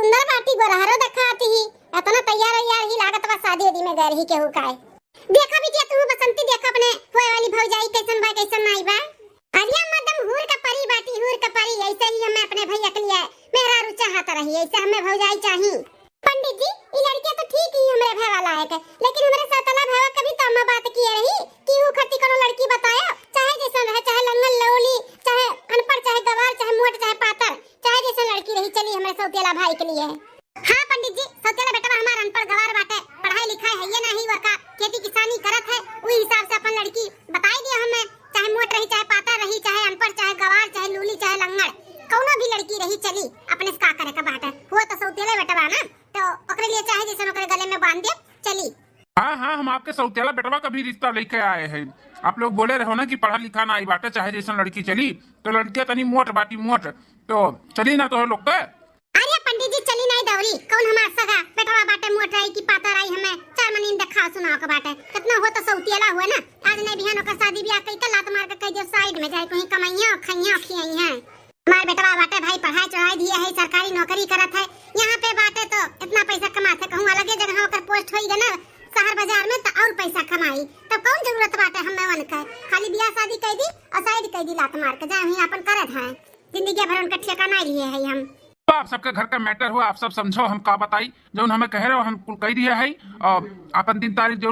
सुंदर बाटी गोरहरो दिखाती ही इतना तैयार ही लागत बा शादी वादी में गए ही केहू काए। देखा बिटिया तू बसंती देख अपने होए वाली भौजाई कैसन बा कैसन नहीं बा। अरिया मदम हूर का परी बाटी हूर का परी ऐसे ही हमें अपने भैया के लिए मेहरा रुचा हाथ रही ऐसे हमें भौजाई चाहिए। पंडित जी ये लड़की तो ठीक ही हमरे भाई वाला है लेकिन हमारे सतला भाई कभी तो हम बात किए रही कि वो खर्ची करो लड़की बताया चाहे जैसा रहे चाहे लंगल लौली चाहे अनपढ़ चाहे गवार चाहे मोट चाहे पातर चाहे जैसा लड़की रही चली हमारे सौतेला भाई के लिए। हाँ पंडित जी सौतेला बेटा हमारा अनपढ़ गवार बाटे पढ़ाई लिखाई है ये नहीं वका खेती किसानी करत है उस हिसाब से अपन लड़की बताई दिया हमें चाहे मोट रही चाहे पातर रही चाहे अनपढ़ चाहे गवार चाहे लूली चाहे लंगड़ कौनो भी लड़की रही चली अपने का करे का बाटे हुआ तो सौतेला बेटा बा ना तो ओकरे लिए चाहे जैसे ओकरे गले में बांध दे चली। हाँ हाँ हम आपके सौतेला बेटवा का भी रिश्ता लेके आए हैं। आप लोग बोले रहो ना कि पढ़ा लिखा ना आई बाटे चाहे जैसा लड़की चली तो लड़कियां तनी मोट बाटी मोट तो चली ना तो लोग का। अरे पंडित जी चली नहीं दौरी कौन हमार सगा बेटवा बाटे मोट रही की पातर आई हमें चार महीने देखा सुनाओ का बाटे कितना हो तो सौतेला हुआ ना आज नहीं बिहान का शादी ब्याह कई का लात मार के कई जो साइड में जाए कहीं कमाइया खइया खियाई है। हमारे बेटवा बाटे भाई पढ़ाई चढ़ाई दिया है सरकारी नौकरी करत है यहाँ पे बाटे तो इतना पैसा कमाते कहूँ अलगे जगह होकर पोस्ट होई ना शहर बाजार में तो और पैसा कमाई तब कौन जरूरत बाटे हमें वन का खाली ब्याह शादी कर दी और साइड कर दी लात मार के जाए वहीं अपन करत है जिंदगी भर उनका ठेकाना लिए है हम। तो आप सबके घर का मैटर हुआ आप सब समझो हम का बताई जो हमें कह रहे हो हम कुल कह दिया है और अपन 3 तारीख जो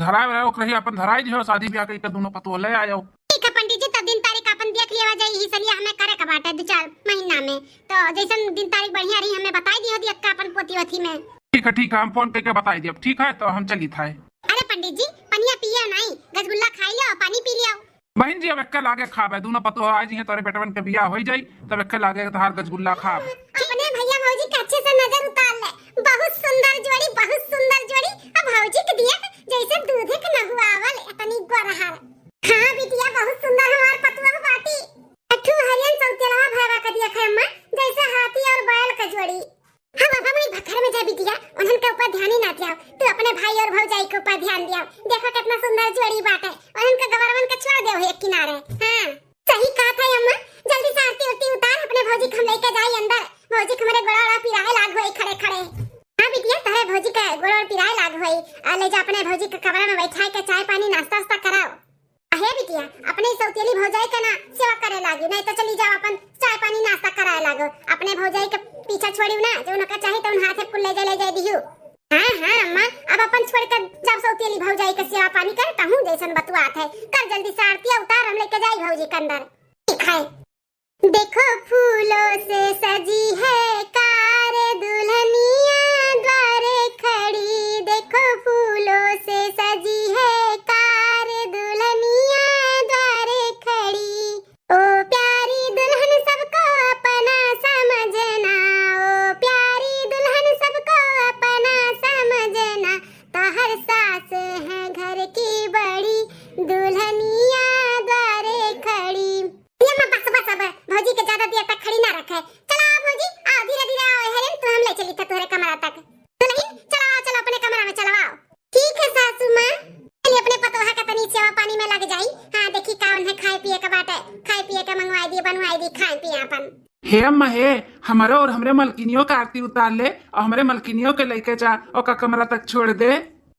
धरा रही अपन धराई जो शादी ब्याह कई दोनों पतो ले आयो। ठीक है पंडित जी तब दिन तारीख अपन देख लिया जाए यही सलिया हमें करे का बाटे 2-4 महीना में तो जैसन दिन तारीख बढ़िया रही हमें बताई दियो दिया अपन पोती वथी में। ठीक है हम फोन करके बताई दियो ठीक है तो हम चली था। अरे पंडित जी पनिया पिया नहीं रसगुल्ला खाई लो पानी पी लियो। बहन जी अब एक लागे खाबे दोनों पतो आज ही तोरे बेटवन के बियाह हो जाई तब एक लागे तहार गजगुल्ला खाब। अपने भैया भौजी का अच्छे से नजर उतार ले बहुत सुंदर जोड़ी अब भौजी के दिया जैसे दूध के न हुआ आवल इतनी गोरहार। हां बिटिया बहुत सुंदर हमार पतुआ बाटी अठू हरियन सौतेला भावा का दिया है अम्मा जैसे हाथी और बैल का जोड़ी। हां बाबा मेरी भखर में जा बिटिया उन्हन के ऊपर ध्यान ही ना दिया तू अपने भाई और भौजाई के ऊपर ध्यान दिया देखो कितना सुंदर जोड़ी बाटे उन्हन का गवरवन का छोड़ दे एक किनारे। हां सही कहा था अम्मा जल्दी से आरती उरती उतार अपने भौजी को हम लेके जाई अंदर भौजी के हमारे गोड़ा पिराए लाग होई खड़े खड़े। हां बिटिया तहे भौजी का गोड़ा पिराए लाग होई ले जा अपने भौजी के कमरे में बैठाई के चाय पानी नाश्ता वास्ता कराओ। अहे बिटिया अपने सौतेली भौजाई का ना सेवा करे लागी नहीं तो चली जाओ अपन चाय पानी नाश्ता कराए लागो अपने भौजाई के पीछा छोड़ियो ना जो उनका चाहे तो उन हाथे कुल ले जाए दियो। हां अम्मा अब अपन छोड़ कर जब सौतेली भौजाई के सेवा पानी करे कहूं जैसन बतुआत है कर जल्दी से आरती उतार हम लेके जाई भौजी के अंदर। ठीक है देखो फूलों से सजी है कार दुल्हनिया द्वारे खड़ी देखो फूलों से सजी है कार दुल्हनिया द्वारे खड़ी ओ प्यारी दुल्हन सबको अपना समझना ओ प्यारी दुल्हन सबको अपना समझना तो हर सास है घर की बड़ी दुल्हनिया द्वारे खड़ी। भौजी के ज्यादा देर तक खड़ी ना रखे चलो भौजी आओ धीरे धीरे आओ हेलेन तो हम ले चली तोरे कमरा तक दुल्हन चलो अपने कमरा में चलो आओ। ठीक है सासू मां चलिए अपने पतोहा का तनी सेवा पानी में लग जाई। हां देखी का उन्हें खाए पिए का बाटे खाए पिए का मंगवाई दी बनवाई दी खाए पिए अपन। हे अम्मा हे हमारे और हमरे मलकिनियों का आरती उतार ले और हमरे मलकिनियों के लेके जा और का कमरा तक छोड़ दे।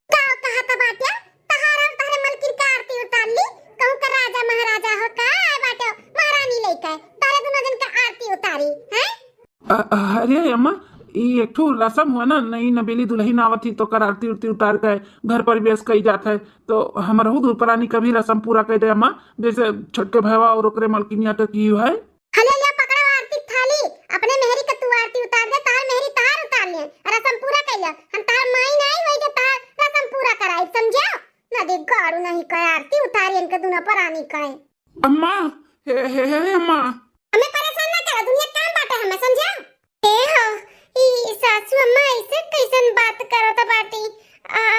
का कहा तो बाटिया तहारा और तहरे मलकिन का आरती उतार ली कहूं का राजा महाराजा हो का बाटे महारानी लेके तारे दोनों जन का आरती उतारी हैं। अरे अम्मा ये एक ठो रसम हुआ ना नई नबेली दुल्हन आवत थी तो कर आरती उरती उतार के घर पर बेस कही जाता है तो हमारा दुपरानी का भी रसम पूरा कर दे अम्मा जैसे छोटके भैया और ओकरे मलकिनिया के की है। हले ले पकड़ो आरती थाली अपने मेहरी का तू आरती उतार दे तार मेहरी तार उतार ले रसम पूरा कइला हम तार माई नहीं होई जो तार रसम पूरा कराई समझो ना दे गाड़ू नहीं कह आरती उतारी इनके दोनों परानी कहे। अम्मा हे अम्मा हमें परेशान ना करो दुनिया काम बाटे हमें समझो। ए हो ई सासू अम्मा ऐसे कैसन बात करो तो बाटी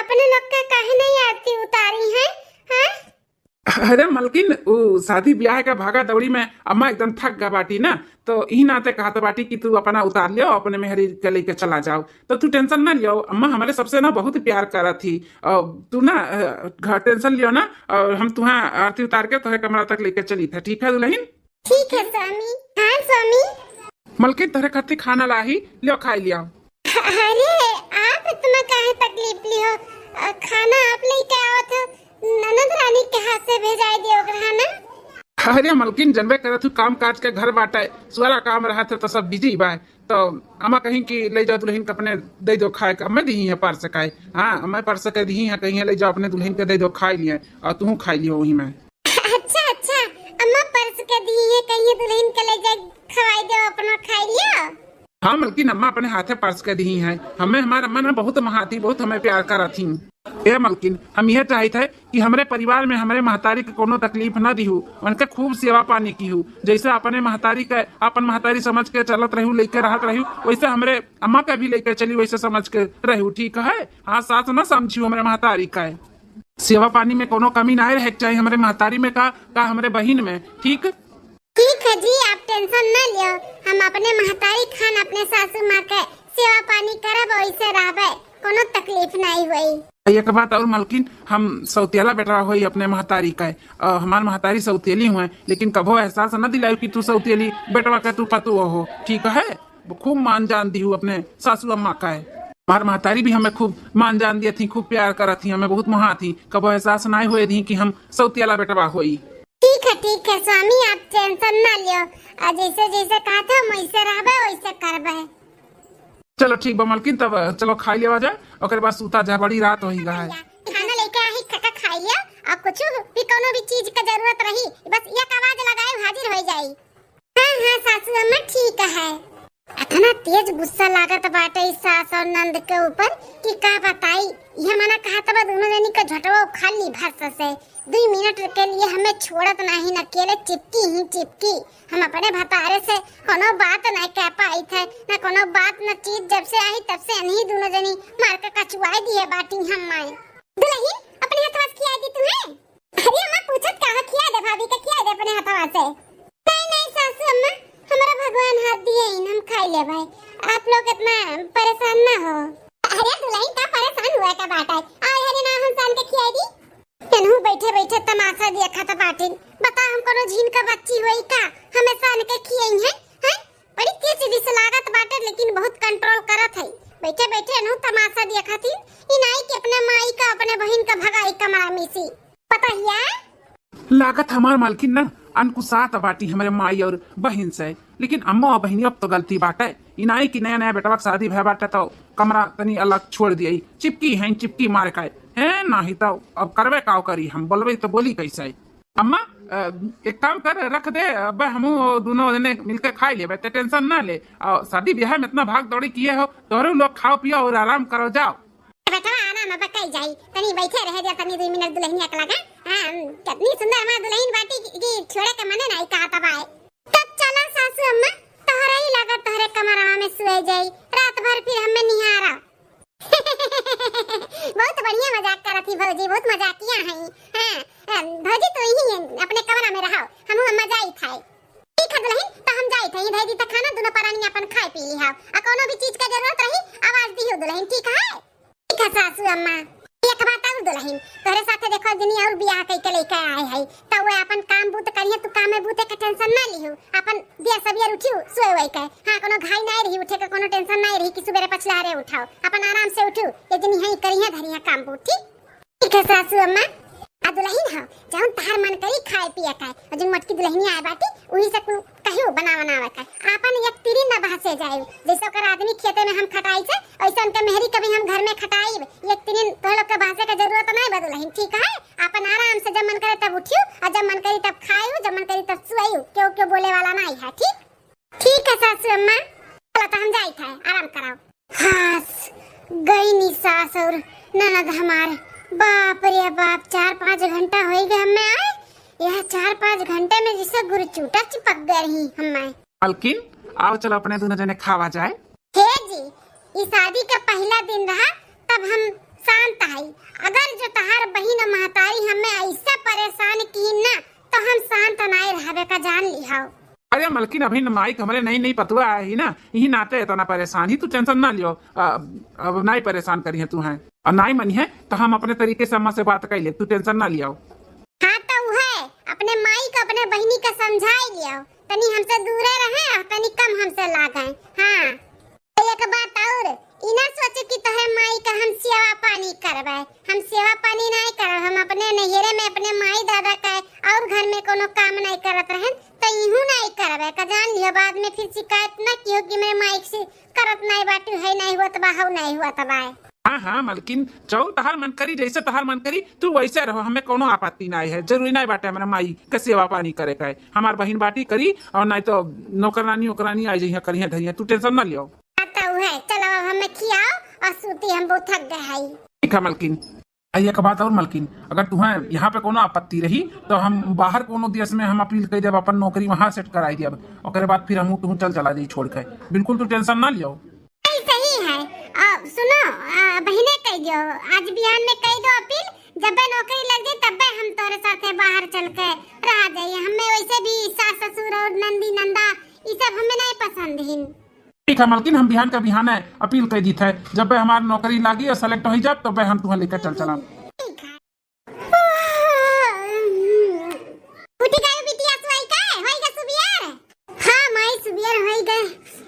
अपने लोग का काहे नहीं आरती उतारी है। हां अरे मलकिन वो शादी ब्याह का भागा दौड़ी में अम्मा एकदम थक गा बाटी ना तो ही नाते कहा तो बाटी कि तू अपना उतार लियो अपने मेहरी के लेके चला जाओ तो तू टेंशन ना लियो अम्मा हमारे सबसे ना बहुत प्यार करा थी और तू ना टेंशन लियो ना और हम तुहा आरती उतार के तुम्हें कमरा तक लेके चली थे। ठीक है दुल्हन। ठीक है स्वामी। हाँ स्वामी। मलकिन तोहरे खातिर खाना लाही, लियो खाई लिया। अरे आप इतना काहे तकलीफ लियो? खाना आप लेके आवत हो, ननद रानी के हाथ से भेजाई दियो ओकरा ना। अरे मलकिन जनबे करत हूँ काम काज के घर बाटे, सुअरा काम रहा थे तो सब बिजी बा। तो अम्मा कहीं कि ले जाओ दुल्हन के अपने दे दो खाए, मैं दी है परस खाए। हाँ मैं परस के दी है, कहीं ले जाओ अपने दुल्हन के दे दो खाई लिए, और तू खाई लियो वही में। अच्छा अच्छा, अम्मा परस के दी है, कहीं दुल्हन के ले जा खवाई दो, अपना खाई लियो। हाँ मलकिन अम्मा अपने हाथे परस के दी है, हमें हमारे अम्मा ने बहुत महाती, बहुत हमें प्यार करा थी। ए मलकिन हम यह चाहते है कि हमारे परिवार में हमारे महतारी के कोनो तकलीफ न दी, उनके खूब सेवा पानी की हो। जैसे अपने महतारी के अपन महतारी समझ के चलत रहू, लेके रहत रहू, वैसे हमारे अम्मा के भी लेके चली, वैसे समझ के रहू, ठीक है। हाँ सास न समझियो हमारे महतारी का सेवा पानी में कोनो कमी ना रहे चाहिए, हमारे महतारी में का हमारे बहन में, ठीक ठीक है जी, आप टेंशन न लियो, हम अपने महतारी खान अपने सासू माँ के सेवा पानी करब, वैसे रहबे, कोनो तकलीफ नहीं हुई। एक बात और मलकिन, हम सौतेला बेटा हुई अपने महतारी का, हमारे महतारी सौतेली हुए, लेकिन कभो एहसास न दिलायो कि तू सौतेली बेटवा का तू पतु हो, ठीक है। खूब मान जान दी हूँ अपने सासू अम्मा का है, हमारे महतारी भी हमें खूब मान जान दिया थी, खूब प्यार करा थी, हमें बहुत महा थी, कभो एहसास ना हुए थी कि हम सौतेला बेटवा हुई। ठीक है स्वामी, आप टेंशन ना लियो, जैसे जैसे कहा था वैसे रहबे, वैसे करबे। चलो ठीक बा मलकिन, तब चलो खा लिया जाए, और बाद सूता जाए, बड़ी रात हो ही गया है। खाना लेके आई, खा खा लिया, और कुछ भी कोनो भी चीज का जरूरत रही, बस एक आवाज लगाए हाजिर हो जाई। हाँ हाँ सासू अम्मा ठीक है। इतना तेज गुस्सा लागत बाटे इस सास और नंद के ऊपर कि का बताई। ये मना कहा तब दोनों जनी का झटवा खाली भरस से 2 मिनट के लिए हमें छोड़त नहीं, न अकेले चिपकी। हम अपने भतारे से कोनो बात नहीं कह पाई थे, न कोनो बात न चीज, जब से आई तब से नहीं दोनों जनी मार के कचुआई दिए बाटी हम माए। दुल्हन अपने हाथवा से खिया दी तुम्हें? अरे अम्मा पूछत कहा खिया दे, भाभी का खिया दे अपने हाथवा से। नहीं सासू अम्मा, हमारा भगवान हाथ दिए, हम खाई ले भाई, आप लोग इतना परेशान ना हो। अरे दुल्हन का परेशान हुआ का बाटा है, आए हरे ना हम सान के खियाई दी, तेनहु बैठे बैठे तमाशा देखा था बाटिन। बता हम कोनो झीन का बच्ची होई का, हमें सान के खियाई है? हैं बड़ी तेज दिस लागत बाटे, लेकिन बहुत कंट्रोल करत है। बैठे बैठे नु तमाशा देखा थी, इनाई के अपने माई का अपने बहन का भगाई कमरा में सी, पता हिया लागत हमार मालकिन ना अनकुसात बाटी हमारे माई और बहन से, लेकिन अम्मा और बहनी अब तो गलती बाटे, इनाई की नया बेटवा शादी भय बाटे तो कमरा तनी अलग छोड़ दिया, चिपकी मार का है नहीं तो अब करबे काव करी, हम बोलबे तो बोली कैसे। अम्मा एक काम कर, रख दे, अब हम दोनों जने मिलकर खाई लेबे, तो टेंशन ना ले, और शादी ब्याह में इतना भाग दौड़ी किए हो, तोहरे लोग खाओ पियो और आराम करो, जाओ। बेटा आना मैं बकाई जाई, तनी बैठे रह जा, तनी 2 मिनट दुल्हनिया के लगा। हां कितनी सुंदर हमार दुल्हन बाटी की छोड़े के मने नहीं कहा तब आए। तब चला सासू अम्मा, तोहरे ही लगा तोहरे कमरा में सोए जाई, रात भर फिर हमें निहारा। बहुत बढ़िया मजाक करा थी भौजी, बहुत मजाकिया है। हां भौजी तो यही अपने कमरा में रहो, हम मजा ही खाए। ठीक है दुल्हन, तो हम जाई थे, इधर दी तक खाना दोनों परानी अपन खाए पी ली हां, आ कोनो भी चीज का जरूरत रही आवाज दियो दुल्हन, ठीक है? ठीक है सासू अम्मा। एक बात और दुल्हन, तोरे साथे देखो जनी और बियाह कई के लेके आए है, तो वो अपन काम बूत करिए, तू काम में बूते के टेंशन ना लियो, अपन दिया सबिया उठियो सोए वई के। हां कोनो घाई नहीं रही, उठे के कोनो टेंशन नहीं रही कि सुबेरे पछलारे उठाओ, अपन आराम से उठो, ये जनी है करिए धरिया काम बूत, ठीक है सासू अम्मा। आ दुल्हन हो जाऊं तार मन करी खाए पिए का, और जो मटकी दुल्हनी आए बाटी वही से तू कहियो बनावे का, अपन एक तिरी न बहसे जाए, जैसे कर आदमी खेते में हम खटाई से, ऐसा उनके मेहरी कभी हम घर में खटाई, एक तिरी तो लोग के बहसे का जरूरत नहीं बदुलहिन, ठीक है? अपन आराम से जब मन करे तब उठियो, और जब मन करी तब खाइयो, जब मन करी तब सोइयो, क्यों बोले वाला नहीं है, ठीक है सासू अम्मा। चलो तो हम जाई थे, आराम कराओ। खास गई नी सास और ननद हमार, बाप रे बाप, 4-5 घंटा हो गए हमें आए, यह 4-5 घंटे में जिसे गुरु चूटा चिपक गए रही हमें। मलकिन आओ चलो अपने दोनों जने खावा जाए। हे जी, इस शादी का पहला दिन रहा तब हम शांत आई, अगर जो तहार बहन और महतारी हमें ऐसा परेशान की ना, तो हम शांत नहीं रहबे का जान लिहाओ। अरे मलकिन अभी माइक हमारे नहीं पतुआ है ना, यही नाते इतना परेशान ही, तू टेंशन ना लियो, अब नहीं परेशान करी है तू है, और नहीं मनी है तो हम अपने तरीके से अम्मा से बात कर ले, तू टेंशन ना लियो। हाँ तो है अपने माई का अपने बहनी का समझाई लियो, तनी हमसे दूरे रहे और तनी कम हमसे लागे। हाँ एक बात और, इना सोचे कि तोहे माई का हम सेवा पानी करबे, हम सेवा पानी नहीं करब। हम अपने नैहरे में अपने माई दादा का और घर में कोनो काम नहीं करत रहन तो इहू नहीं करबे। का जान लियो बाद में फिर शिकायत ना कियो कि मेरे माई से करत नहीं बाटू है, नहीं हुआ तबा हो नहीं हुआ तबा। हाँ हाँ मलकिन, चौल तहार मन करी, जैसे तहार मन करी तू वैसे रहो, हमें कोनो आपत्ति नहीं है। जरूरी नहीं बाटे हमारा माई के सेवा पानी करे का है, हमार बहन बाटी करी और नहीं तो नौकरानी ओकरानी आई जइया करिया धरिया, तू टेंशन ना लियो। है चलो हमें खियाओ और सूती, हम बहुत थक गए हैं। ठीक है मलकिन। एक बात और मलकिन, अगर तुम्हें यहाँ पे कोनो आपत्ति रही तो हम बाहर कोनो देश में हम अपील कर देब, अपन नौकरी वहाँ सेट कराई देब, और बाद फिर हम तुम चल दी छोड़ के। बिल्कुल तू टेंशन ना लियो। सही है। सुनो बहने कह दो, आज बिहान में कह दो अपील, जब नौकरी लग जाए तब हम तोरे साथे बाहर चल के रह जाइए। हमें वैसे भी सास ससुर और नंदी नंदा ये सब हमें नहीं पसंद है। ठीक है मलकिन, हम बिहान का बिहान है अपील कर दी थे, जब हमारी नौकरी लगी और सेलेक्ट हो जाए तब हम तुम्हें लेकर चल चला।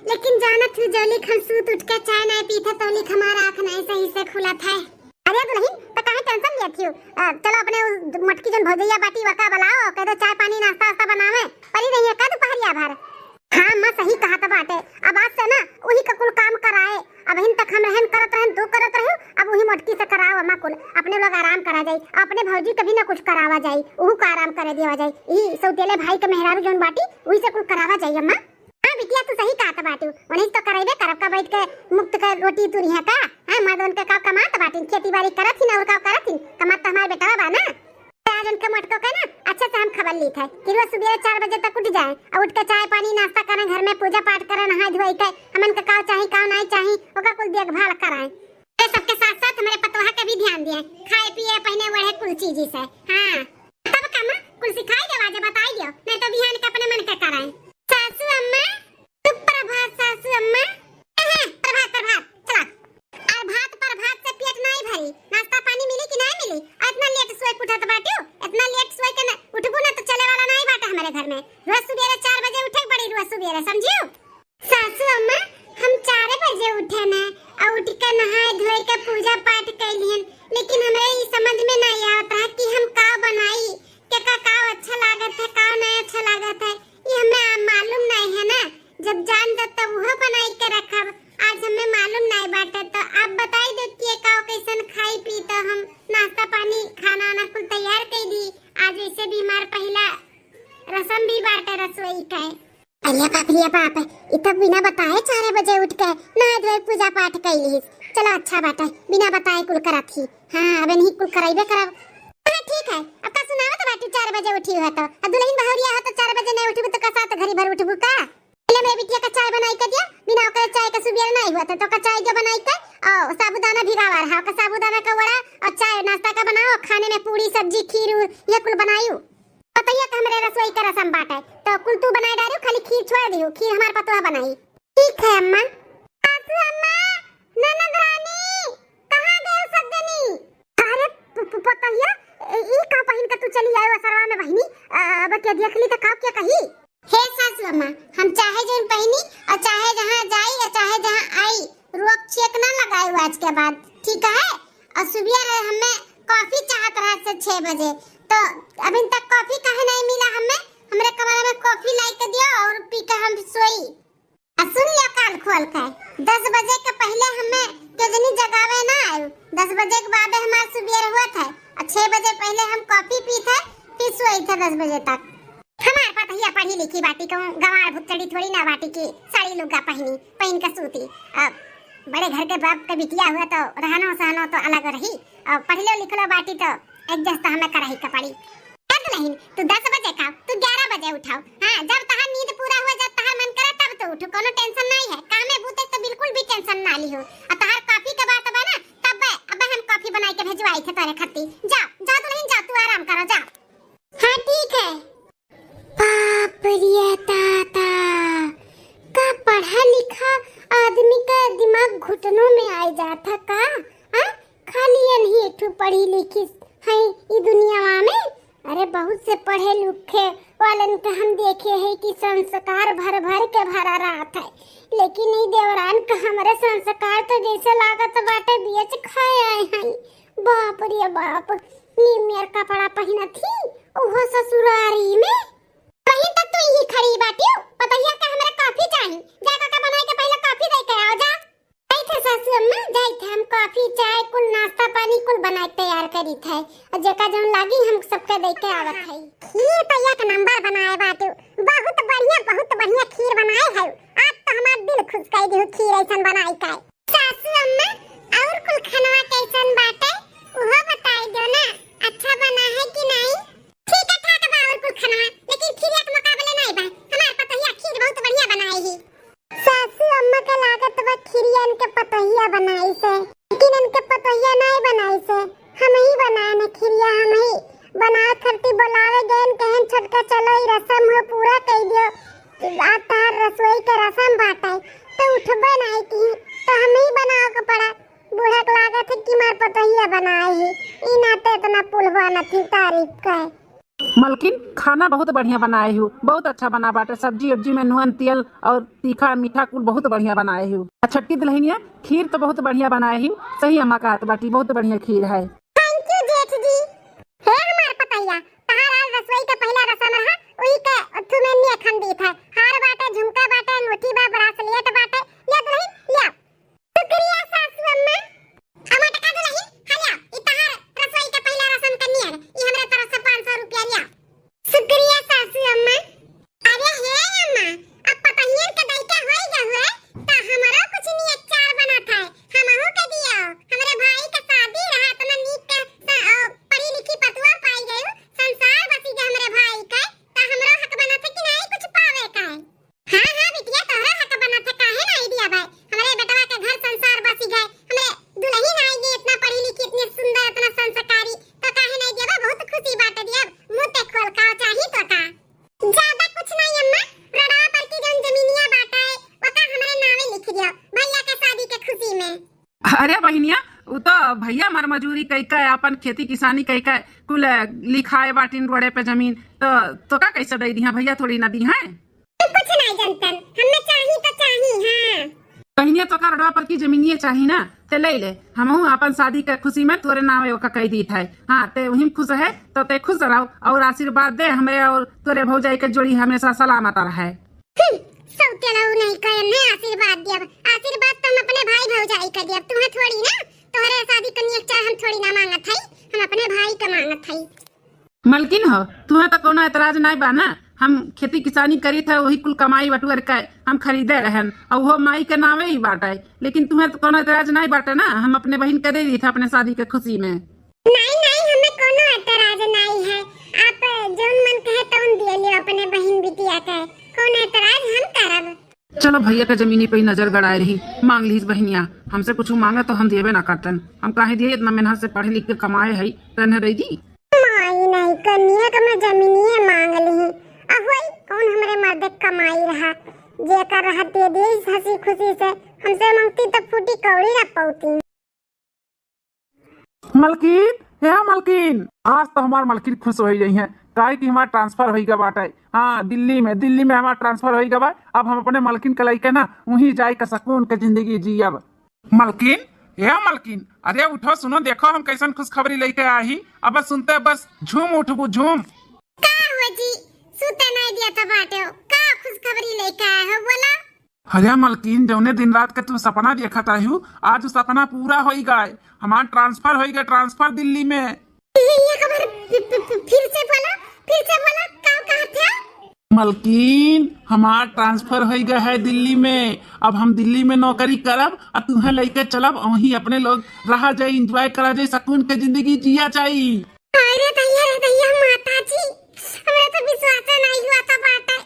लेकिन जाना थी जोली खम सूत उठ के चाय नहीं पीता तो लिख हमारा आँख नहीं सही से खुला था। अरे दुल्हन तो काहे टेंशन लिया थी? चलो अपने उस मटकी जन भौजैया बाटी वका बुलाओ, कह दो चाय पानी नाश्ता वास्ता बनावे, परी नहीं है का दोपहरिया भर। हाँ मां सही कहा था बाटे, अब आज से ना वही का कुल काम कराए। अब इन तक हम रहन करत रहन दो करत रहो, अब वही मटकी से कराओ अम्मा कुल, अपने लोग आराम करा जाई, अपने भौजी कभी ना कुछ करावा जाई, वहू का आराम करे दिया जाई। ई सौतेले भाई के मेहरारू जन बाटी वही से कुल करावा जाई अम्मा। हाँ बिटिया तू सही कहा था बाटू, उन्हीं तो कराइबे करब का बैठ के मुक्त का रोटी तू रिहा का। हां मदन के का कमात बाटी, खेती बाड़ी करत ही ना और का करत ही, कमात तो हमारे बेटा बा ना। आज उनके मटको का ना अच्छे से हम खबर ली थे कि रोज सुबह 4 बजे तक उठ जाए और उठ के चाय पानी नाश्ता करें, घर में पूजा पाठ करें, नहाए धोए के हमन के काव चाहिए काव नहीं चाहिए ओका कुल देखभाल कराएं। ये सबके साथ साथ हमारे पतोहा का भी ध्यान दिए, खाए पिए पहने बढ़े कुल चीज से। हां तब काम कुल सिखाई दे, आजे बताई दियो, नहीं तो बिहान के अपने मन के कराएं। सासू अम्मा सुप्रभात, सासू अम्मा प्रभात प्रभात। चला और भात पर भात से पेट नहीं भरी, नाश्ता पानी मिली कि नहीं मिली? इतना लेट सोए उठत बाटू, इतना लेट सोए के उठबू ना तो चले वाला नहीं बाटा हमारे घर में। रोज सुबह 4 बजे उठे पड़ी, रोज सुबह समझियो। सासू अम्मा हम 4 बजे उठे ना और उठ के नहाए धोए के पूजा पाठ कैलियन, लेकिन हमें ये समझ में नहीं आता है कि हम का बनाई, के का अच्छा लागत है का नहीं अच्छा लागत है, ये हमें मालूम नहीं है ना। जब जान दो तब वो बनाई के रखब, आज हमें मालूम नहीं बाटे, तो आप बताई दो कि का कैसन खाई पी, तो हम नाश्ता पानी खाना ना कुल तैयार कर दी। आज वैसे भी हमार पहला रसम भी बाटे रसोई का। अरे बाप इतना बिना बताए 4 बजे उठ के नहा धोए पूजा पाठ कैली। चलो अच्छा बाटे, बिना बताए कुल करत ही। हां अब नहीं कुल कराइबे करब। हां ठीक है, अब का सुनावत बाटी 4 बजे उठी हो तो दुल्हन बहुरिया हो तो 4 बजे नहीं उठबू तो का साथ घड़ी भर उठबू का? पहले मेरे बिटिया का चाय बनाई के दिया, बिना ओकर चाय का सुबह नहीं हुआ तो का चाय जो बनाई के और साबूदाना भिगावा रहा, का साबूदाना का वड़ा और चाय नाश्ता का बनाओ, खाने में पूरी सब्जी खीर ये कुल बनायू। बताइए तो हमरे रसोई का रसम बात है, तो कुल तू बनाई डालियो, खाली खीर छोड़ दियो, खीर हमार पतोहा बनाई। ठीक है अम्मा। सासू अम्मा ननद रानी कहां गए सजनी? अरे पतोहिया ई का पहिन के तू चली आयो सरवा में बहिनी, अब के देख ली तो का क्या कही? हे सासू अम्मा हम चाहे जन पहिनी और चाहे जहां जाई और चाहे जहां आई रोक चेक ना लगाई आज के बाद, ठीक है? और सुबह हमें कॉफी चाहत रहा से 6 बजे, तो अभी तक कॉफी काहे नहीं मिला हमें? हमरे कमरे में कॉफी लाई के दियो और पी के हम सोई। सुन लिया कान खोल के, 10 बजे के पहले हमें केजनी जगावे ना आयो, 10 बजे के बाद हमार सुबह हुआ था और 6 बजे पहले हम कॉफी पी थे फिर सोई थे 10 बजे तक। हमारे पतोहिया पढ़ी लिखी बाटी को गवार भुतड़ी थोड़ी ना बाटी की साड़ी लुगा पहन के सूती। अब बड़े घर के बाप का बिटिया हुआ तो रहनो सहनो तो अलग रही, और पढ़लो लिखलो बाटी तो एडजस्ट तो हमें कराही का पड़ी। नहीं तू 10 बजे खाओ, तू 11 बजे उठाओ। हां जब तहार नींद पूरा हो जाए तहार मन करे तब तो उठो, कोनो टेंशन नहीं है। कामे बूते तो बिल्कुल भी टेंशन ना ली हो। और तहार कॉफी के बात बा ना तब अब हम कॉफी बनाई के भेजवाई थे तोरे खाती। जा जा तो नहीं जा, तू आराम करो जा। हां ठीक है। बाप रे ताता का पढ़ा लिखा आदमी का दिमाग घुटनों में आ जाता का? हां खाली नहीं ठू पढ़ी लिखी है ई दुनिया में। अरे बहुत से पढ़े लिखे वालन के हम देखे है कि संस्कार भर भर के भरा रहत है, लेकिन ई देवरान का हमारे संस्कार तो जैसे लागत बाटे बेच खाए आए हैं। बाप रे बाप, निमियर कपड़ा पहना थी ओहो ससुरारी में। कहीं तक तो यही खड़ी बाटी पतैया का हमरा कॉफी चाहिए, जाकर के बनाए के पहले कॉफी दे के आओ जा। आई थे सासू अम्मा, जाई थे हम कॉफी चाय कुल नाश्ता पानी कुल बनाए तैयार करी थे, और जेका जम लागी हम सबके दे के आवत है। खीर तैया का नंबर बनाए बाटे, बहुत बढ़िया खीर बनाए है। आज तो हमार दिल खुश कर दी खीर ऐसन बनाई का। सासू अम्मा और कुल खाना कैसन बाटे वो बताई दो ना, अच्छा बना है कि नहीं? ठीक है ठाक बा और कुल खाना, लेकिन खीर के मुकाबले नहीं बा। हमार पतैया खीर बहुत बढ़िया बनाई है। सासू अम्मा का लागत बा खीरियन के पतैया बनाई से, लेकिन इनके पतैया नहीं बनाई से, हम ही बनाए न खीरिया, हम ही बना करती बोलावे गए कहन छोटका चलो ई रसम हो पूरा कह दियो। आज तार रसोई के रसम बाटे तो उठबे नहीं की, तो हम ही बनाओ के पड़ा। बूढ़ा के लागत है कि मार पतैया बनाए ही, ई नाते इतना पुलवा न थी तारीफ का। मलकिन खाना बहुत बढ़िया बनाए हूँ, बहुत अच्छा बना बाटे। सब्जी उब्जी में नून तेल और तीखा मीठा कुल बहुत बढ़िया बनाए हूँ। छठी दुल्हनिया खीर तो बहुत बढ़िया बनाए हूँ, सही अम्मा कहत बाटी बहुत बढ़िया खीर है। थैंक यू जेठ जी। हे हमार पतैया, तहार आज रसोई का पहला रसम है, ओही के अथु में ने खंडित है। हार बाटे, झुमका बाटे, अंगूठी बा, ब्रासलेट बाटे, ले दुल्हन ले। शुक्रिया सासू अम्मा। अमा टका दुल्हन हालिया, ई तहार रसोई का पहला रसम कन्या है, ई हमरे तरफ से 500 रुपया लिया। शुक्रिया सासू अम्मा। अरे हे अम्मा, अब पतैया के दैका होई गए त हमरो कुछ नहीं अचार बनत है, हमहु के दियो। हमरे भाई का शादी रहा त ना नीक के पढ़ी लिखी पतुआ पाई गयो, संसार बसी गए हमरे भाई का, त हमरो हक बनत है कि नहीं कुछ पावे का। हां हां बिटिया, तोहरा हक बनत है, काहे नहीं दिया भाई? हमरे बेटवा के घर संसार बसी गए, हमरे दुल्हन आई गई इतना पढ़ी लिखी, इतनी सुंदर, इतना संस्कारी, तो काहे नहीं दिया? बहुत खुशी बात दिया, मुंह ते खोल का चाही तो का। ज्यादा कुछ नहीं अम्मा, रड़ा पर की जन जमीनिया बाटा है ओका हमरे नामे लिख दियो भैया के शादी के खुशी में। अरे बहनिया, वो तो भैया मार मजूरी कई का अपन खेती किसानी कई का कुल लिखाए बाटिन रोड़े पे जमीन, तो का कैसे दे दिया? भैया थोड़ी ना दी है। कुछ नहीं जानतन, हमें चाहिए तो चाहिए। हां कहिए तो का रोड़ा पर की जमीनिए चाहिए ना, ते ले ले। हमहू अपन शादी के खुशी में तोरे नामे ओका कह दी है। हाँ ते वही खुश है तो ते खुश रहो और आशीर्वाद दे हमें और तोरे भौजाई के जोड़ी हमेशा सलामत रहे। सब चलाऊ नहीं करने आशीर्वाद दिया, आशीर्वाद तो हम अपने भाई भौजाई का दिया, तुम्हें थोड़ी ना। तोहरे शादी करनी चाह हम थोड़ी ना मांगत हई, हम अपने भाई का मांगत हई। मलकिन हो तुम्हें तो कोनो एतराज नहीं बा ना? हम खेती किसानी करी थे, वही कुल कमाई बटुअर के हम खरीदे रहन और वो माई के नामे ही बाटे, लेकिन तुम्हें तो कोनो एतराज नहीं बाटे ना? हम अपने बहन के दे दी थे अपने शादी के खुशी में। नहीं हमें कोनो एतराज नहीं है, आप जोन मन कहे तौन दिए लियो अपने बहन बिटिया के, कोनो एतराज हम करब। चलो भैया के जमीनी पे ही नजर गड़ाए रही, मांग ली बहनिया। हमसे कुछ मांगे तो हम देवे ना करतन, हम काहे दिए? इतना मेहनत से पढ़े लिख के कमाए है तो इन्हें दे दी। माई नहीं कन्या का मैं जमीनिए मांग ली, अहोई कौन हमरे मर्द कमाई रहा, जेकर रहा दे दे हंसी खुशी से, हमसे मांगती तो फूटी कौड़ी ना पौती। मलकिन हे मलकिन, आज तो हमार मलकिन खुश हो गई है, काहे कि हमारा ट्रांसफर हो गया बाटे। हाँ दिल्ली में हमारा ट्रांसफर हो गया बा। अब हम अपने मलकिन के लइके ना वहीं जाए के सकून के जिंदगी जियब। मलकिन हे मलकिन, अरे उठो सुनो, देखो हम कैसन खुशखबरी लेके आई। अब सुनते बस झूम उठबू झूम। का हो जी, सुते नहीं दिया तो बाटे हो, का खुशखबरी लेके आए हो बोला? अरे मलकिन, जौने दिन रात के तू सपना देखा ताहू, आज वो सपना पूरा हो गए। हमारा ट्रांसफर हो गया, ट्रांसफर दिल्ली में। ये खबर फिर से बोला, का कहा था? मलकिन हमारा ट्रांसफर हो गया है दिल्ली में। अब हम दिल्ली में नौकरी करब और तुम्हें लेके चलब, वहीं अपने लोग रहा जाए, एंजॉय करा जाए, सुकून के जिंदगी जिया चाहिए। अरे दैया माता जी, हमरा तो विश्वास नहीं हुआ था बाटे।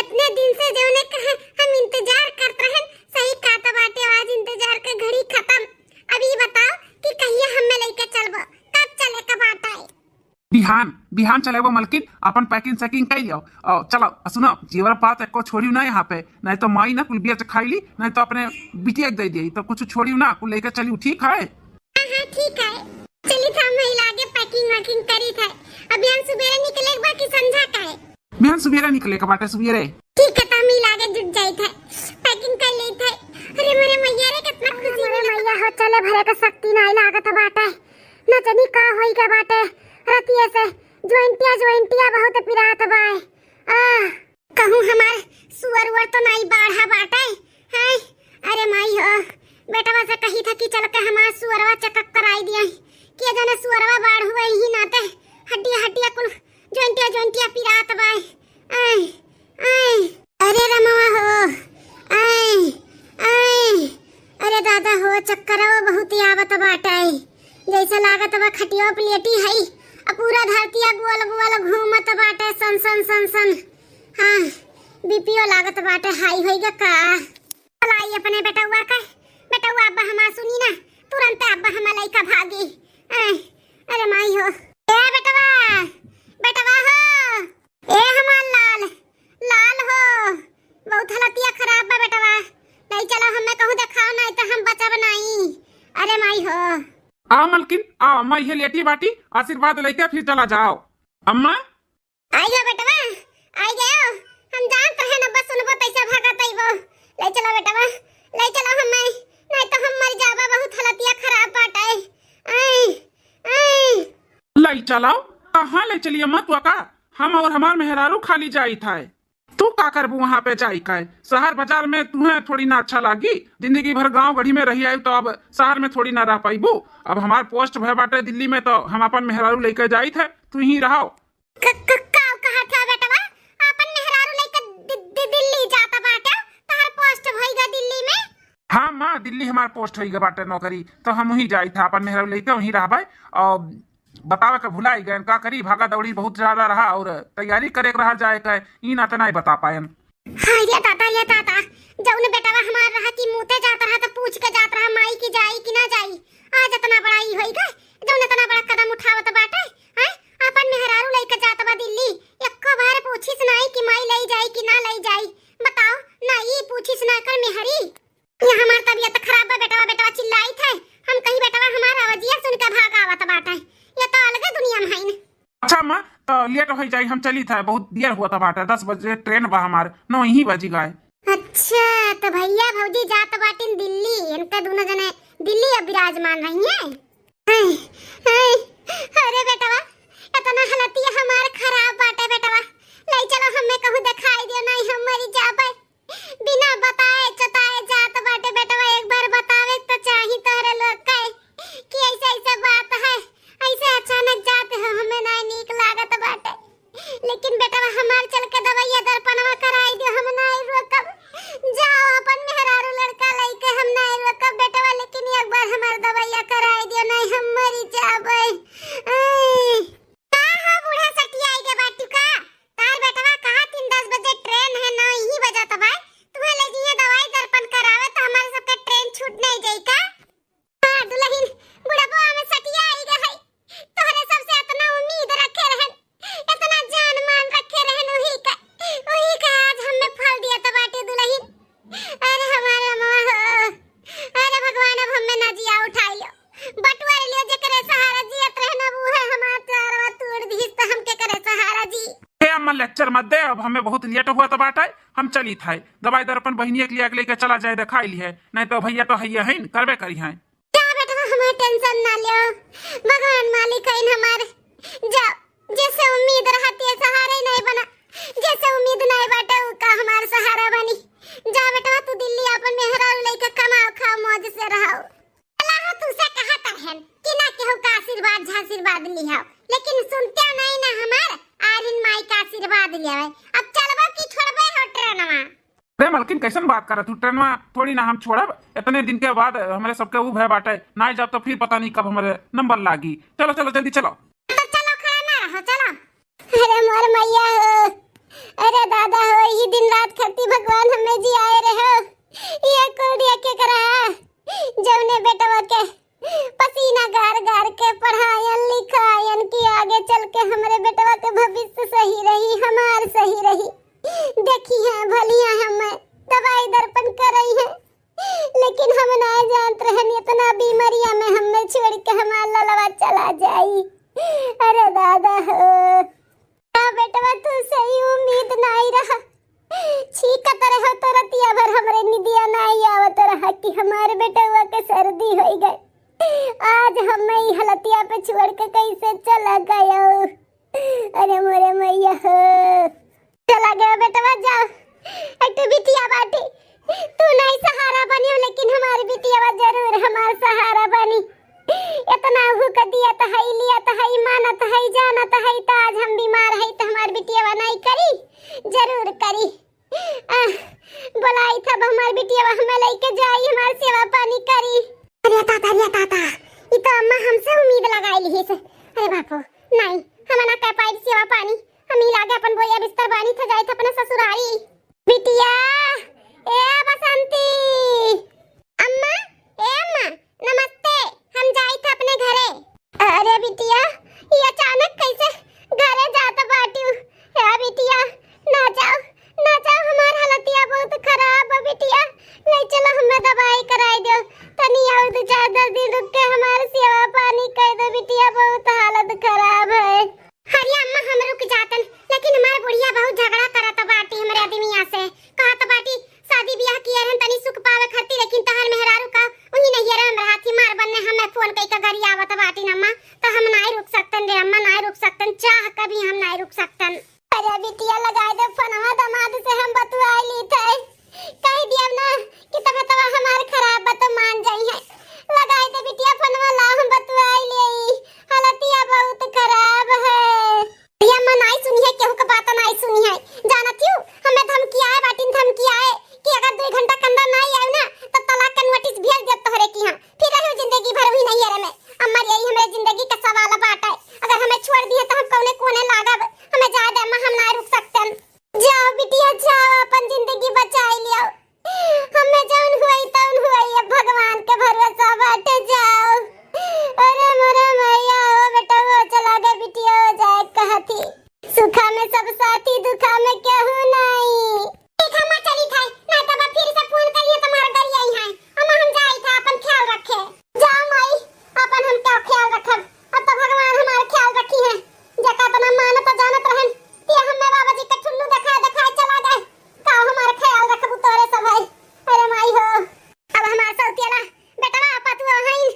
इतने दिन से जौने कहे हम इंतजार करते हैं, सही कहता बाटे, आज इंतजार के घड़ी खत्म। अभी बताओ कि कहिए हमें लेके चलबो, कब चले का बाटे? बिहान चले वो मलकिन, अपन पैकिंग सैकिंग कर लियो और चलो। सुनो जीवर पात एको छोड़ियो ना यहाँ पे, नहीं तो माई ना कुल बिया खाई ली, नहीं तो अपने बिटिया दे दी, तो कुछ छोड़ियो ना, कुल लेकर चलियो, ठीक है? हाँ ठीक है, चली था महिला आगे पैकिंग वैकिंग करी था। अभी हम सुबह निकले बाकी समझा का है। बिहान सुबेरे निकले का बाटे सुबेरे। ठीक है तमी लागे जुट जाई थे पैकिंग कर ली थे। अरे मेरे मैया रे कितना खुशी मेरे मैया हो चले भरे का शक्ति नहीं लागत बाटे न जानी का होई का बाटे रतिये से ज्वाइंटिया बहुत पिरात बाए आ कहूं हमार सुअर वर तो नहीं बाढ़ा बाटे हैं। अरे माई हो बेटवा से कही था कि चल के हमार सुअरवा चेकअप कराई दिया कि जाने सुअरवा बाढ़ हुए ही नाते हड्डिया कुल ज्वाइंटिया पिरात बाए आए आए अरे रमवा हो आए आए अरे दादा हो चक्कर बहुत ही आवत बाटे जैसे लागत बा खटियो प्लेटी है अब पूरा धरतिया गोल घूमत बाटे सन सन सन सन। हाँ बीपीओ लागत बाटे हाई होइगा का लाई अपने बेटवा अब्बा हमार सुनी ना तुरंत अब्बा हमार लइका भागी। अरे माई हो ए बेटवा हो ए हमार लाल हो बहुत हालतिया खराब बा बेटवा नहीं चलो हमें कहूं दिखाओ नहीं तो हम बचब नहीं। अरे माई हो आओ मलकिन आओ अम्मा ये लेटी बाटी आशीर्वाद लेके फिर चला जाओ। अम्मा आई गया बेटवा आई गया हम जानते हैं ना बस सुनबो पैसा भागत आइबो ले चलो बेटवा ले चलो हमें नहीं तो हम मर जाबा बहुत हालतिया खराब बाटे। ले चलाओ कहाँ ले चलिए अम्मा तू का हम और हमार मेहरारू खाली जाई था तू का करबू वहाँ पे जाई का शहर बाजार में तुम्हें थोड़ी ना अच्छा लागी जिंदगी भर गांव गढ़ी में रही आई तो अब शहर में थोड़ी ना रह पाईबू। अब हमार पोस्ट भय बाटे दिल्ली में तो हम अपन मेहरारू लेकर जाई थे तू ही रहो। कहा था बेटवा अपन मेहरारू लेकर दिल्ली जाता बाटे तार पोस्ट भईगा दिल्ली में। हाँ माँ दिल्ली हमार पोस्ट होई बाटे नौकरी तो हम वहीं जाई था अपन मेहरारू लेके वहीं रहबे और बतावे के भुलाई गए का करी भागा दौड़ी बहुत ज्यादा रहा और तैयारी करे रहा जाए का ई ना तो नहीं बता पायन। हाँ ये ताता जौन बेटवा हमार रहा कि मुते जाता रहा तो पूछ के जाता रहा माई की जाई कि ना जाई आज इतना बड़ा ई होई गए जौन इतना बड़ा कदम उठावत बाटे हैं अपन मेहरारू लेके जात बा दिल्ली एको बार पूछिस नहीं कि माई ले जाई कि ना ले जाई बताओ ना ई पूछिस ना कर मेहरी ये हमार तबीयत खराब बा बेटवा चिल्लाई थे हम कहीं बेटवा हमार आवाजिया सुन के भाग आवत बाटे ये तो अलग दुनिया में है न। अच्छा माँ तो लेट हो जाई हम चली था बहुत देर हुआ था बाटे 10 बजे ट्रेन बा हमार 9 ही बजी गए। अच्छा तो भैया भौजी जात बाटिन दिल्ली इनका दोनों जने दिल्ली अब विराजमान रही हैं। अरे बेटवा इतना हालतिया हमार खराब बाटे बेटवा ले चलो हमें कहूं दिखाई दियो नहीं हम मरी जाबे बिना बताए चताए जात बाटे बेटवा एक बार बतावे तो चाही तोरे लोग के कि ऐसे बात है ऐसे अचानक जाते हो हमें नहीं नीक लागत बाटे लेकिन बेटवा हमार चल के दवाइया दर्पणवा कराई दियो हम नहीं रोकब जाओ अपन मेहरारू लड़का लेके हम नहीं रोकब बेटवा लेकिन एक बार हमार दवाइया कराई दियो नहीं हम मरी जाबे। का हो बूढ़ा सटिया के बाटू का तार बेटवा कहा 3-10 बजे ट्रेन है 9 ही बजत बा तुम्हें ले जिए दवाई दर्पण करावे तो हमारे सबके ट्रेन छूट नहीं जाई का। हां दुल्हन बुढ़ापा में सटिया आई गई तोहरे सबसे इतना उम्मीद रखे रहन इतना जान मान रखे रहन वही का आज हमें फल दिया तो बाटे दुल्हन। अरे हमारे मां अरे भगवान अब हमें ना जिया उठाइयो बटुआ लियो जे करे सहारा जियत रहना वो है हमार चारवा तोड़ दी तो हम के करे सहारा जी। ए अम्मा लेक्चर मत दे अब हमें बहुत लेट हुआ तो बाटे हम चली था दवाई दर्पण बहनिया के लिए लेके चला जाए दिखाई ली है नहीं तो भैया तो हैया है करबे करी है। हमें टेंशन ना लियो भगवान मालिक है हमारे जाओ जैसे उम्मीद रहती है सहारा ही नहीं बना जैसे उम्मीद नहीं बाटे का हमारा सहारा बनी जा बेटा तू दिल्ली अपन मेहरारू लेके कमाओ खाओ मौज से रहो। अल्लाह तुझसे कहा तरहन कि ना केहू का आशीर्वाद लिहाओ लेकिन सुनते नहीं ना हमार आरिन माई का आशीर्वाद लियावे अब चलबो की छोड़बे हो ट्रेनवा। अरे मलकिन कैसन बात कर तू ट्रेन में थोड़ी ना हम छोड़ब इतने दिन के बाद हमारे सबके वो भय बाटे ना जब तो फिर पता नहीं कब हमारे नंबर लागी। चलो जल्दी चलो तो चलो खड़ा ना रहो चलो। अरे मोर मैया हो अरे दादा हो ये दिन रात खती भगवान हमें जी आए रहे ये कोडिया के करा जौने बेटवा के पसीना गार के पढ़ायन लिखायन की आगे चल के हमारे बेटवा के भविष्य सही रही हमार सही रही देखी है भलिया हमें दवाई दर्पण कर रही है लेकिन हम नहीं जानते हैं इतना बीमारियां में हमें छोड़ के हमारा ललवा चला जाई। अरे दादा हो बेटवा तू सही उम्मीद ई कतर है तो रतिया भर हमरे निदिया नहीं आवत रहा कि हमारे बेटवा के सर्दी हो गई। आज हमें ई हलतिया पे छोड़ के कैसे चला गया। अरे मोरे मैया हो, चला गया बेटवा। जा एक तो बिटिया बाटी, तू नहीं सहारा बनियो लेकिन हमारी बिटिया जरूर हमार सहारा बनी। इतना हुक दिया तो है, लिया तो है, माना तो है, जाना तो है। तो आज हम बीमार है तो हमारी बिटिया नहीं करी, जरूर करी। बोलाई था हमारी बिटिया हमें लेके जाई, हमारी सेवा पानी करी। अरे ताता ये तो अम्मा हमसे उम्मीद लगाई ली से। अरे बापू नहीं, हम ना कर पाई सेवा पानी। हम ही लागे अपन बोया बिस्तर बानी था जाई था अपने ससुराली। बिटिया ए बसंती, अम्मा ए अम्मा नमस्ते, हम जाई था अपने घरे। अरे बिटिया ये अचानक कैसे घरे जाता बाटी? या बिटिया ना जाओ हमार हालतिया बहुत खराब है। बिटिया ले चलो हमें दवाई कराई दो, तनी और 2-4 दिन रुक के हमारे सेवा पानी कर दो। बिटिया बहुत हालत खराब है। हरिया अम्मा हम रुक जातन, लेकिन हमारे बुढ़िया बहुत झगड़ा करत बाटी हमरे आदमिया से। कहत बाटी शादी ब्याह किए रहन तनी सुख पावे खातिर, लेकिन तहर मेहरारू का उही नहीं रे हमरा हाथी मार बनने हमें फोन कई का घरी आवत बाटी अम्मा। तो हम नहीं रुक सकतन रे अम्मा, नहीं रुक सकतन, चाह कभी हम नहीं रुक सकतन। अरे बिटिया लगा दे फोनवा, दमाद से हम बतुआई ली थे, कह दिया ना कि तबीयतवा हमार खराब बा तो मान जाई है। लगाई दे बिटिया फोनवा, ला हम बतुआई ली, हालतिया बहुत खराब है। ये अम्मा नहीं सुनी है, केहू का बात नहीं सुनी है। जानत हूं हमें धमकी आए बाटी, धमकी आए कि अगर 2 घंटा के अंदर नहीं आए ना तो तलाक का नोटिस भेज दे तोहरे की। हां फिर रहो जिंदगी भर भी नहीं है रे मैं। अम्मा यही हमारे जिंदगी का सवाल बात है, अगर हमें छोड़ दिए तो हम कौने कोने लागब, हमें जा दे अम्मा, हम नहीं रुक सकते। जाओ बिटिया जाओ, अपन जिंदगी बचाई लियो। हमें जौन हुई तौन हुई, अब भगवान के भरोसा बाटे जाओ। अरे मोरे मैया हो बेटा वो चला गए, बिटिया हो जाए कहती। सुखा में सब साथी, दुखा में केहू नहीं। ठीक अम्मा चली थाई, ना तब फिर से फोन करिए तुम्हारे घर यही है। अम्मा हम जाई था, अपन ख्याल रखे। जाओ माई, अपन हम क्या ख्याल रखब, अब तो भगवान हमारा ख्याल रखी है। जका तना मानत जानत रहन ते हमें बाबा जी के ठुल्लू दिखाए चला गए, का हमारा ख्याल रखबू तोरे सब है। अरे माई हो, अब हमार सौतेला बेटवा पतुआ हईन,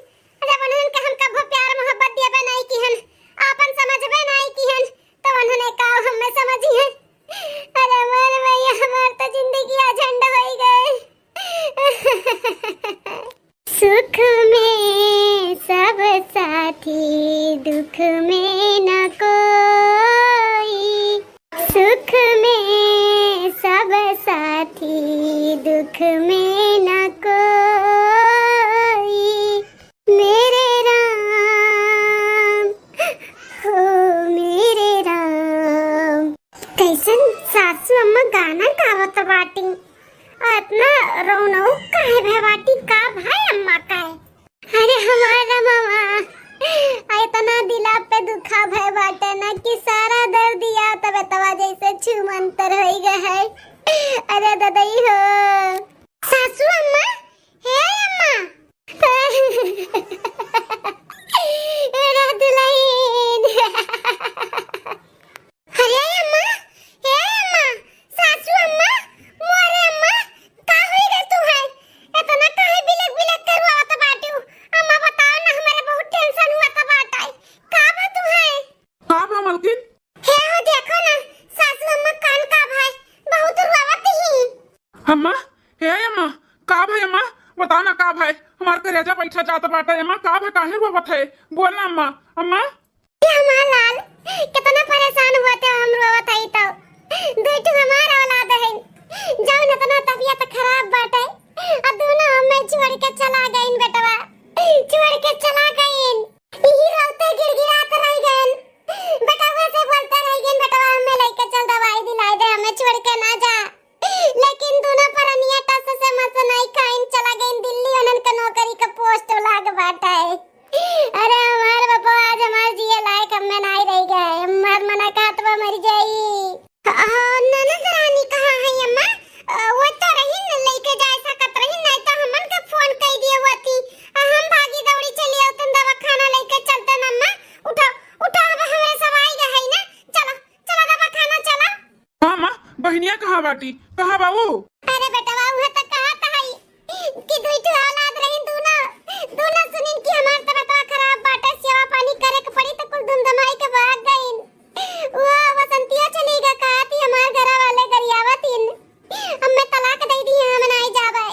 जब उन्हन के हम कभो प्यार मोहब्बत देबे नहीं किहन, आपन समझबे नहीं किहन, तो उन्होंने का हमें समझी है। अरे मोर भैया हमार तो जिंदगी झंड होई गए। सुख में सब साथी, दुख में न कोई। सुख में सब साथी, दुख में न कोई। मेरे राम हो मेरे राम। कैसन सासू अम्मा गाना गावत बाटी, इतना रोनो काहे भे बाटी, का भाई अम्मा का है। अरे हमारा मामा इतना दिला पे दुखा भय बाटे ना कि सारा दर्द या तबे तवा जैसे छुमंतर होई गए है। अरे ददई हो सासू अम्मा, हे अम्मा अरे दुल्हन अरे अम्मा, हे अम्मा, सासू अम्मा, मोरे अम्मा, का होई रे तू है? इतना काहे बिलक करवावत बाटू? अम्मा बताओ ना, हमारे बहुत टेंशन हुआ था बाटा। का बा तू है? का बा मलकिन? हे हो देखो ना, सासू अम्मा कान का भाई बहुत रुआवत ही। अम्मा हे अम्मा, का भाई अम्मा बताओ ना, का भाई हमार करेजा बैठा जात बाटा। अम्मा का भाई काहे रोवत है, बोल ना अम्मा। अम्मा ये हमार लाल कितना परेशान हुआ थे, हम रोवत है तो बेटू हमारा औलाद है, जौन इतना तबीयत खराब बाटे, अब दोनों हमें छोड़ के चला गईन। बेटवा छोड़ के चला गईन, यही रोते गिड़गिड़ाते रह गईन। बेटवा से बोलते रह गईन, बेटवा हमें लेके चल, दवाई दिलाई दे, हमें छोड़ के ना जा। लेकिन दोनों परनिया टस से मस नहीं खाइन, चला गईन दिल्ली, उनन के नौकरी का पोस्ट लाग बाटा है। अरे हमारे बापा आज हमारे जिए लायक हमें नहीं रह गए, हमार मना कहत बा मर जाई। ननद रानी कहाँ है अम्मा? वो तो रही लेके जा सकत रही, नहीं तो हमन के फोन कर दिए होती, हम भागी दौड़ी चली कहाँ बाटी, कहाँ बाबू? अरे बेटा बाबू है तो कहा तहाई कि दुई औलाद रही दोनों सुनिन कि हमार तबीयत खराब बाटे, सेवा पानी करे के पड़ी तो कुल धुमधमाई के भाग गईन। वो वसंतिया चली गा कहती हमार घर वाले गरियावतीन अब मैं तलाक दे दी, हम नहीं जावे।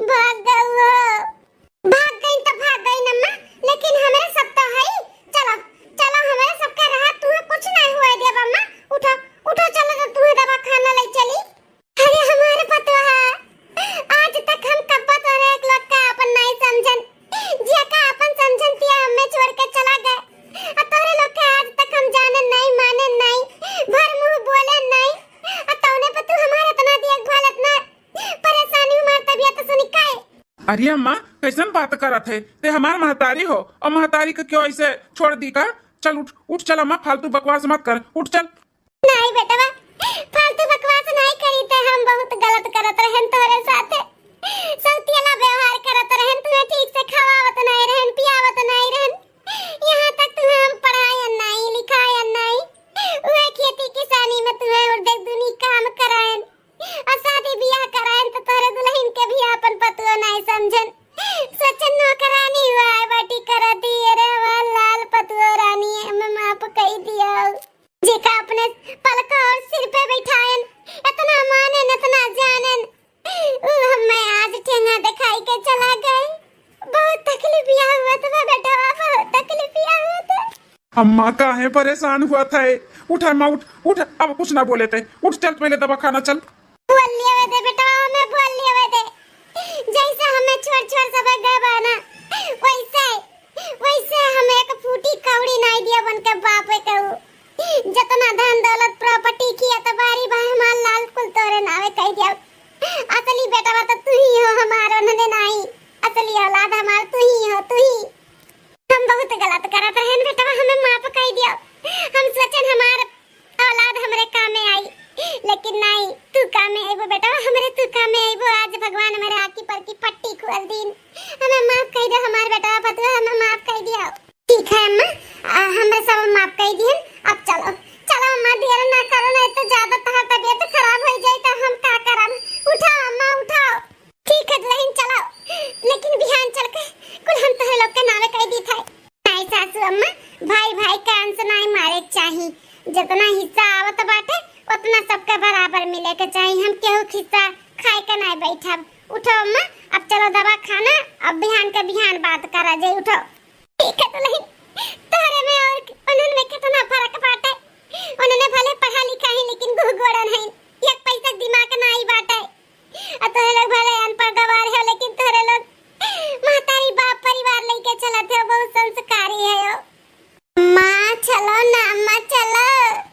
भाग गई तो भाग गई अम्मा, लेकिन हमें सब तो है। चलो चलो हमें सबका रहा, तुम्हें कुछ नहीं हुआ देव अम्मा। उठो उठो चलो तो तुम्हें दवा खाना ले चली। अरे हमारे पतवा आज तक हम कब्बत और एक लोग का अपन नहीं समझन, जिया का अपन समझन तिया हमें छोड़ के चला गए। तोरे लोग के आज तक हम जाने नहीं माने नहीं, भर मुंह बोले नहीं। तौने पे तू हमारा इतना देखभाल इतना परेशानी हमार तबीयत सुनी काए। अरे अम्मा कैसन बात करत है, ते हमार महतारी हो और महतारी को क्यों ऐसे छोड़ दी का? चल उठ उठ चल अम्मा, फालतू बकवास मत कर, उठ चल। नहीं बेटा फालतू बकवास नहीं करी थे, हम बहुत गलत करत रहन तोरे साथे। सौतियाला व्यवहार करत रहन, तुम्हें ठीक से खवावत नहीं रहन, पियावत नहीं रहन। यहाँ तक तुम्हें हम पढ़ायन नहीं लिखायन नहीं, वह खेती किसानी में तुम्हें उर्दे दुनी काम करायन और शादी ब्याह करायन तो तोरे दुल्हन के भी अपन पतुआ नहीं समझन। सचन नौकरानी हुआ है बाटी करती रे लाल पतुआ रानी हमें माफ कही दिया, जेका अपने पलका और सिर पे बैठायन इतना मानन इतना जानन। हमें आज ठेंगा दिखाई के चला गए, बहुत तकलीफ हुआ था बेटा, बहुत तकलीफ हुआ था। अम्मा काहे परेशान हुआ था? उठ अम्मा उठ उठ, अब कुछ ना बोले थे, उठ चल पहले दवा खाना चल। बोल लिया दे बेटा, मैं बोल लिया दे, जैसे हमें छोड़ सब गए बाना वैसे हमें एक फूटी कौड़ी नहीं दिया बन के बाप कहू। जितना धन दौलत प्रॉपर्टी किया तो बारी बा हमार लाल कुल तोरे नावे कह दिया। असली बेटा तो तू ही हो हमारा, नने नहीं असली औलाद हमार तू ही हो, तू ही। हम बहुत गलत करत रहन बेटा, हमें माफ कह दिया। हम सोचन हमार औलाद हमरे काम में आई, लेकिन नहीं, तू काम में आइबो बेटा, हमरे तू काम में आइबो। आज भगवान मेरे आकी पर की पट्टी खोल दीन, हमें माफ कह दे हमार बेटा फतुआ, हमें माफ कह दिया। ठीक है अम्मा, हमरे सब माफ कह दिए। अब चलो चलो अम्मा, देर ना करो नहीं तो ज्यादा तहार तबीयत खराब हो जाए तो हम का करब। उठाओ अम्मा उठाओ। ठीक है दुल्हन चलो, लेकिन बिहान चल के कुल हम तोहरे लोग के नावे कह दी थे। नहीं सासू अम्मा, भाई के अंश नहीं मारे चाहिए, जितना हिस्सा आवत बाटे उतना सबका बराबर मिले के चाहिए। हम केहू हिस्सा खाए के नहीं बैठब। उठो अम्मा, अब चलो दवा खाना, अब बिहान के बिहान बात करा जाए। उठो। ठीक है दुल्हन, तोहरे में और उन्हन में कितना फर्क बाटे। उन्होंने भले पढ़ा लिखा है लेकिन गुगोड़ा नहीं, एक पैसा दिमाग नहीं बाटे। तोहरे लोग भले अनपढ़ गवार है, लेकिन तोहरे लोग महतारी बाप परिवार लेके चलत है, बहुत संस्कारी है। माँ चल